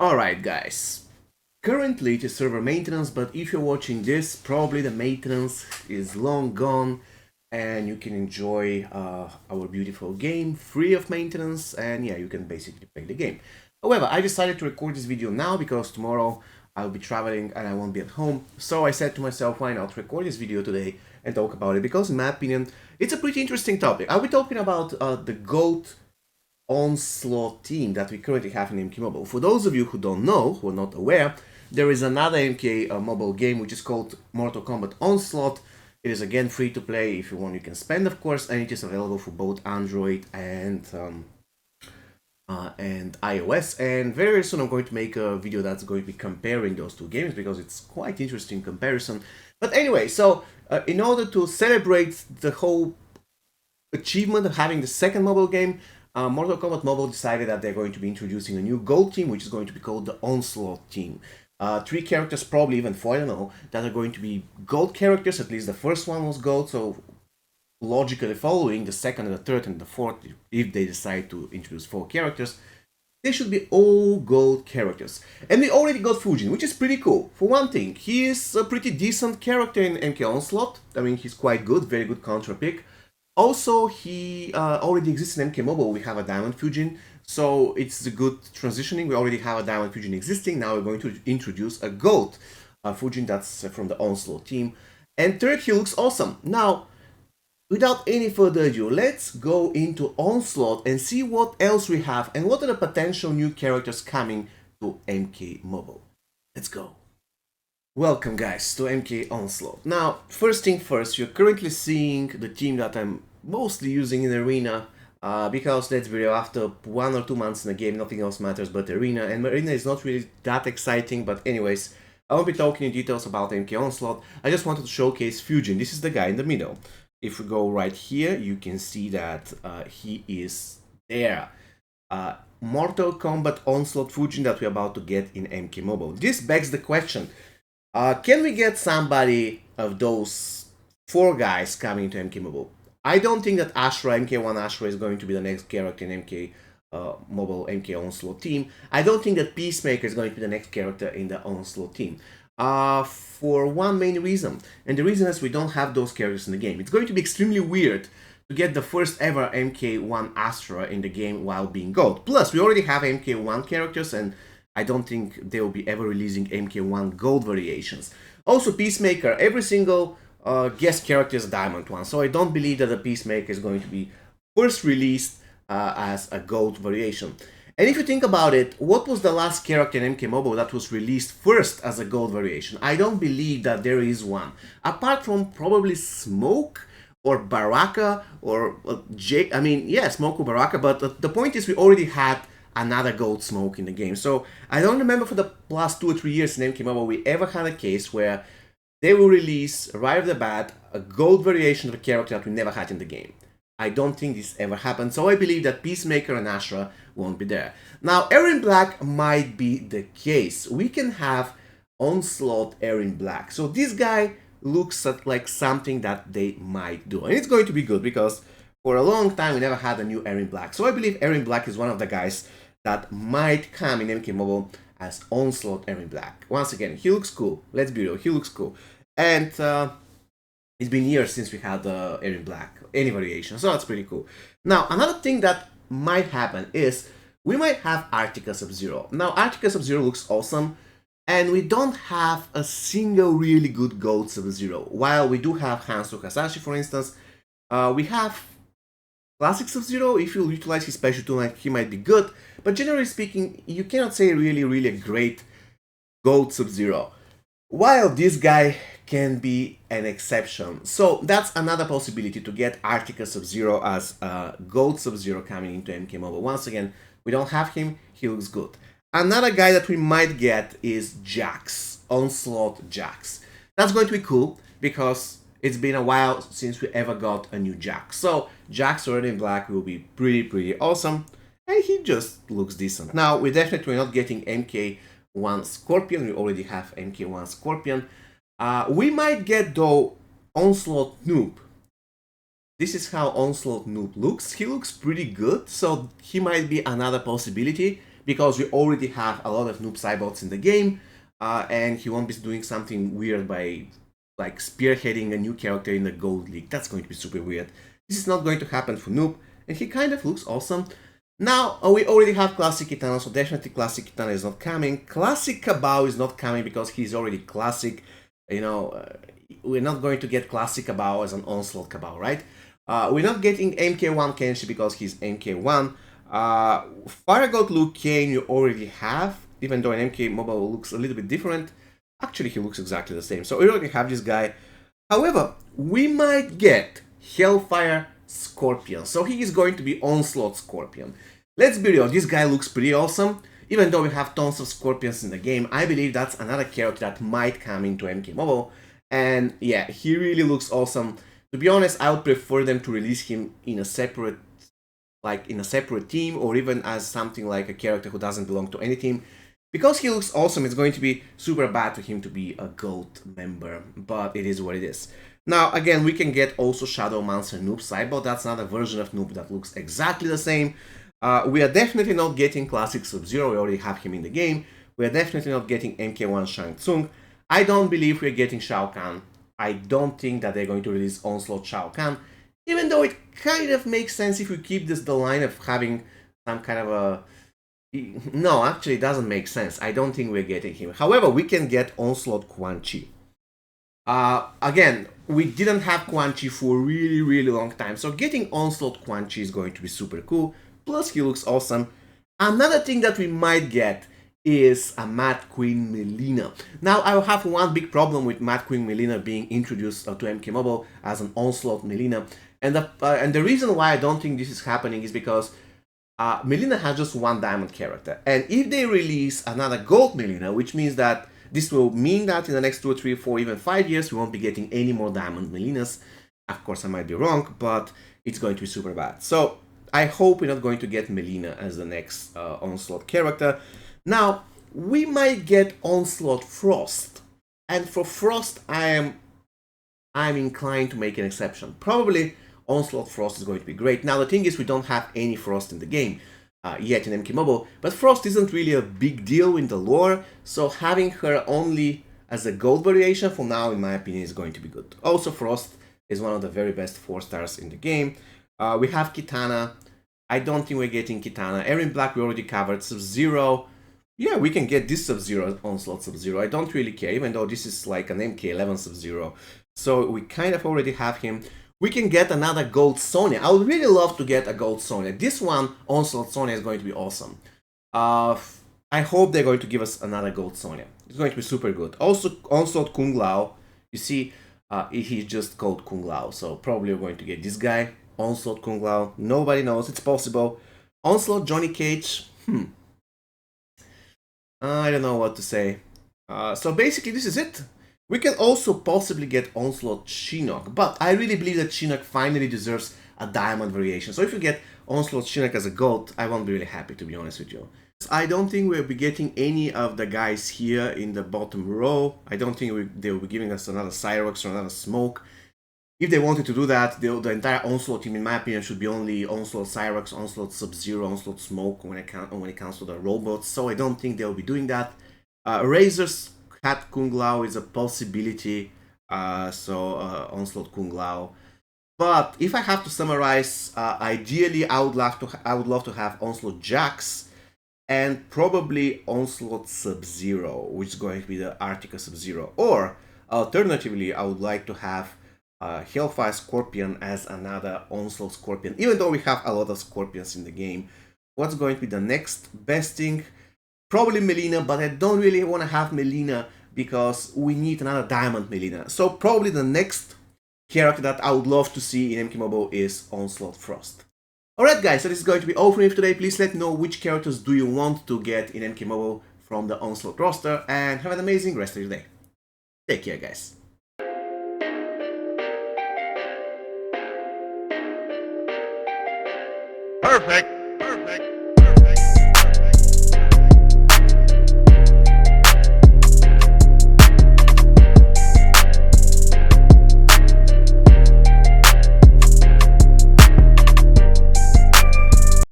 Alright guys, currently it is server maintenance, but if you're watching this, probably the maintenance is long gone and you can enjoy our beautiful game free of maintenance, and yeah, you can basically play the game. However, I decided to record this video now because tomorrow I'll be traveling and I won't be at home, so I said to myself, why not record this video today and talk about it, because in my opinion it's a pretty interesting topic. I'll be talking about the GOAT Onslaught team that we currently have in MK Mobile. For those of you who don't know, who are not aware, there is another MK mobile game which is called Mortal Kombat Onslaught. It is again free to play. If you want, you can spend, of course, and it is available for both Android and iOS. And very, very soon I'm going to make a video that's going to be comparing those two games because it's quite interesting comparison. But anyway, so in order to celebrate the whole achievement of having the second mobile game, Mortal Kombat Mobile decided that they're going to be introducing a new GOAT team, which is going to be called the Onslaught team. 3 characters, probably even 4, I don't know, that are going to be GOAT characters. At least the first one was GOAT, so logically following the second and the third and the fourth, if they decide to introduce 4 characters, they should be all GOAT characters. And we already got Fujin, which is pretty cool. For one thing, he is a pretty decent character in MK Onslaught. I mean, he's quite good, very good counter pick. Also, he already exists in MK Mobile. We have a Diamond Fujin, so it's a good transitioning. We already have a Diamond Fujin existing. Now we're going to introduce a GOAT Fujin that's from the Onslaught team. And third, he looks awesome. Now, without any further ado, let's go into Onslaught and see what else we have and what are the potential new characters coming to MK Mobile. Let's go. Welcome guys to MK Onslaught. Now, first thing first, you're currently seeing the team that I'm mostly using in Arena, because let's be real, after 1 or 2 months in the game, nothing else matters but Arena, and Arena is not really that exciting, but anyways, I won't be talking in details about MK Onslaught. I just wanted to showcase Fujin. This is the guy in the middle. If we go right here, you can see that he is there. Mortal Kombat Onslaught Fujin that we're about to get in MK Mobile. This begs the question, can we get somebody of those 4 guys coming to MK Mobile? I don't think that Ashra, MK1 Ashra, is going to be the next character in MK Mobile, MK Onslaught team. I don't think that Peacemaker is going to be the next character in the Onslaught team. For one main reason, and the reason is we don't have those characters in the game. It's going to be extremely weird to get the first ever MK1 Astra in the game while being GOAT. Plus, we already have MK1 characters, and I don't think they will be ever releasing MK1 Gold variations. Also, Peacemaker, every single guest character is a Diamond one, so I don't believe that the Peacemaker is going to be first released as a Gold variation. And if you think about it, what was the last character in MK Mobile that was released first as a Gold variation? I don't believe that there is one. Apart from probably Smoke or Baraka or Jake, I mean, yeah, Smoke or Baraka, but the point is we already had another Gold Smoke in the game. So I don't remember for the last 2 or 3 years in MK Mobile we ever had a case where they will release right off the bat a Gold variation of a character that we never had in the game. I don't think this ever happened, so I believe that Peacemaker and Ashra won't be there. Now, Erin Black might be the case. We can have Onslaught Erin Black. So this guy looks like something that they might do. And it's going to be good because for a long time we never had a new Erin Black. So I believe Erin Black is one of the guys that might come in MK Mobile as Onslaught Erin Black. Once again, he looks cool. Let's be real, he looks cool. And it's been years since we had Erin Black, any variation, so that's pretty cool. Now, another thing that might happen is we might have Arctica Sub-Zero. Now, Arctica Sub-Zero looks awesome, and we don't have a single really good GOAT Sub-Zero. While we do have Hanzo Hasashi, for instance, we have Classic Sub-Zero. If you utilize his special tool, he might be good, but generally speaking, you cannot say really a great GOAT Sub-Zero. While this guy can be an exception. So that's another possibility to get Arctica Sub-Zero as a GOAT Sub-Zero coming into MK Mobile. Once again, we don't have him, he looks good. Another guy that we might get is Jax, Onslaught Jax. That's going to be cool because it's been a while since we ever got a new Jax. So Jax already in black will be pretty awesome, and he just looks decent. Now, we're definitely not getting MK1 Scorpion, we already have MK1 Scorpion. We might get, though, Onslaught Noob. This is how Onslaught Noob looks. He looks pretty good, so he might be another possibility, because we already have a lot of noob cybots in the game, and he won't be doing something weird by like spearheading a new character in the Gold League. That's going to be super weird. This is not going to happen for Noob, and he kind of looks awesome. Now, we already have Classic Kitana, so definitely Classic Kitana is not coming. Classic Kabao is not coming because he's already Classic. You know, we're not going to get Classic Kabao as an Onslaught Kabao, right? We're not getting MK1 Kenshi because he's MK1. Fire God Liu Kang you already have, even though an MK Mobile looks a little bit different. Actually, he looks exactly the same, so we already have this guy. However, we might get Hellfire Scorpion, so he is going to be Onslaught Scorpion. Let's be real, this guy looks pretty awesome. Even though we have tons of Scorpions in the game, I believe that's another character that might come into MK Mobile. And yeah, he really looks awesome. To be honest, I would prefer them to release him in a separate, team, or even as something like a character who doesn't belong to any team. Because he looks awesome, it's going to be super bad for him to be a GOAT member, but it is what it is. Now, again, we can get also Shadow Monster Noob Cybot. That's another version of Noob that looks exactly the same. We are definitely not getting Classic Sub-Zero, we already have him in the game. We are definitely not getting MK1 Shang Tsung. I don't believe we're getting Shao Kahn. I don't think that they're going to release Onslaught Shao Kahn, even though it kind of makes sense if we keep the line of having some kind of a... No, actually it doesn't make sense. I don't think we're getting him. However, we can get Onslaught Quan Chi. Again, we didn't have Quan Chi for a really long time, so getting Onslaught Quan Chi is going to be super cool. Plus, he looks awesome. Another thing that we might get is a Mad Queen Melina. Now, I have one big problem with Mad Queen Melina being introduced to MK Mobile as an Onslaught Melina, and the reason why I don't think this is happening is because Melina has just one diamond character, and if they release another gold Melina, which means that this will mean that in the next 2 or 3 or 4, even 5 years, we won't be getting any more diamond Melinas. Of course, I might be wrong, but it's going to be super bad. So I hope we're not going to get Melina as the next Onslaught character. Now, we might get Onslaught Frost, and for Frost, I'm inclined to make an exception. Probably Onslaught Frost is going to be great. Now, the thing is, we don't have any Frost in the game yet in MK Mobile, but Frost isn't really a big deal in the lore, so having her only as a gold variation for now, in my opinion, is going to be good. Also, Frost is one of the very best 4-stars in the game. We have Kitana. I don't think we're getting Kitana. Erin Black we already covered. Sub-Zero. Yeah, we can get this Sub-Zero, Onslaught Sub-Zero. I don't really care, even though this is like an MK11 Sub-Zero. So we kind of already have him. We can get another Gold Sonya. I would really love to get a Gold Sonya. This one, Onslaught Sonya, is going to be awesome. I hope they're going to give us another Gold Sonya. It's going to be super good. Also, Onslaught Kung Lao. You see, he's just called Kung Lao. So probably we're going to get this guy. Onslaught Kung Lao. Nobody knows. It's possible. Onslaught Johnny Cage. I don't know what to say. So basically, this is it. We can also possibly get Onslaught Shinnok, but I really believe that Shinnok finally deserves a diamond variation. So if you get Onslaught Shinnok as a gold, I won't be really happy, to be honest with you. I don't think we'll be getting any of the guys here in the bottom row. I don't think they'll be giving us another Cyrox or another Smoke. If they wanted to do that, the entire Onslaught team, in my opinion, should be only Onslaught Cyrox, Onslaught Sub-Zero, Onslaught Smoke when it comes to the robots. So I don't think they'll be doing that. Razor's Cat Kung Lao is a possibility, Onslaught Kung Lao. But if I have to summarize, ideally I would love to have Onslaught Jax and probably Onslaught Sub-Zero, which is going to be the Arctica Sub-Zero. Or alternatively, I would like to have Hellfire Scorpion as another Onslaught Scorpion, even though we have a lot of Scorpions in the game. What's going to be the next best thing? Probably Melina, but I don't really want to have Melina because we need another Diamond Melina. So probably the next character that I would love to see in MK Mobile is Onslaught Frost. Alright guys, so this is going to be all from me for today. Please let me know which characters do you want to get in MK Mobile from the Onslaught roster, and have an amazing rest of your day. Take care guys.